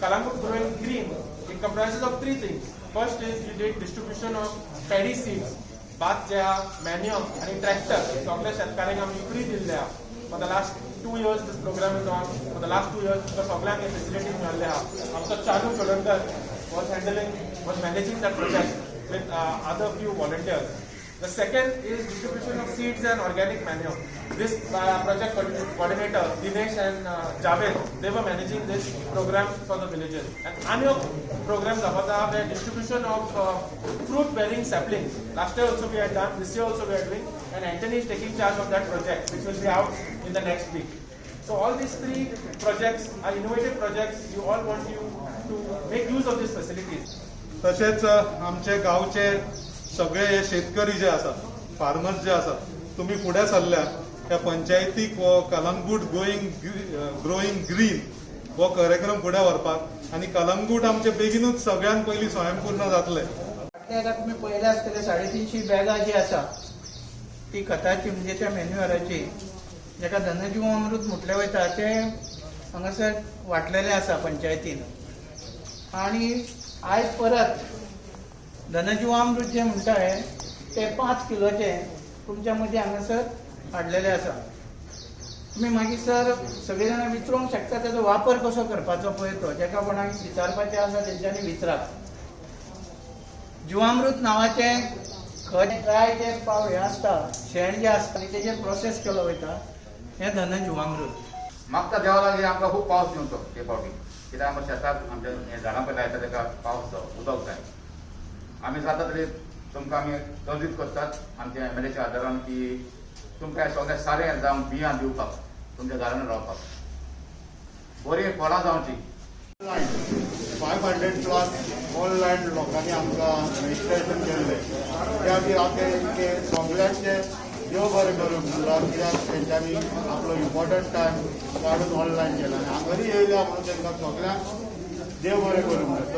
Calangute growing green, it comprises of three things. First is we did distribution of paddy seeds, भात जे हा, manure आणि tractor. सगळ्या शेतकऱ्यांक आम्ही free दिल्ले हा. For the last 2 years this program is on. For the last 2 years the सगळ्यांक facilities मेळ्ळे हा. आमचो चालू Chodhankar was managing that project with other few volunteers. The second is distribution of seeds and organic manure. This project coordinator Dinesh and Javed, they were managing this program for the villages. And annual programs about the distribution of fruit-bearing saplings. Last year also we had done, this year also we are doing, and Anthony is taking charge of that project, which will be out in the next week. So all these three projects are innovative projects. You all want to make use of these facilities. तसेच आमचे गावचे सगळे हे शेतकरी जे असतात, farmers जे असतात, तुम्ही पुढे सरल्या त्या पंचायतीक वो कलंगूट ग्रोईंग ग्रीन वो कार्यक्रम पुढे व्हरपाक आणि कलंगूट आमचे बेगीनूच सगळ्यात पयली स्वयंपूर्ण जातले. फाटल्या तुम्ही पळयले आसतले 350 बॅगा जी आसा ती खताची म्हणजे त्या मॅन्युअराची जेका धनजीव अमृत म्हटले वयता ते हांगासर वाटलेले आसा पंचायतीन. आणि आज परत धनजीवामृत जे म्हणटाय ते 5 किलोचे तुमच्या मध्ये हांगासर हाडलेले आसा. तुम्ही मागीर सर सगळे जाणां विचारूंक शकता त्याचो वापर कसो करपाचो पळय तो, जेका कोणाक विचारपाचें आसा तेंच्यांनी विचारात. जिवामृत नावाचे खत ड्राय जे पाव हे आसता, शेण जे आसता आनी तेजेर प्रोसेस केलो वयता हें धनजीवामृत. मागता देवा लागीं आमकां खूब पावस दिवचो ते फावटी, कित्याक आमच्या शेताक आमच्या हे झाडां पळय लायता तेका पावस जाय, उदक जाय. आमी जाता तरी तुमकां आमी तजवीज करतात आमच्या MLAच्या आदारान की तुमकां सगळें सारें जावं बियां दिवपाक तुमच्या घरान रावपाक बरीं फळां जावची. 500+ ऑनलायन लोकांनी आमकां रजिस्ट्रेशन केल्लें त्या खातीर हांव ते सगळ्यांचे देव बरें करूं म्हणून, कित्याक तेंच्यांनी आपलो इम्पॉर्टंट टायम काडून ऑनलायन केला आनी हांगारी येयल्या म्हणून तांकां सगळ्यांक देव बरें करूं म्हणून.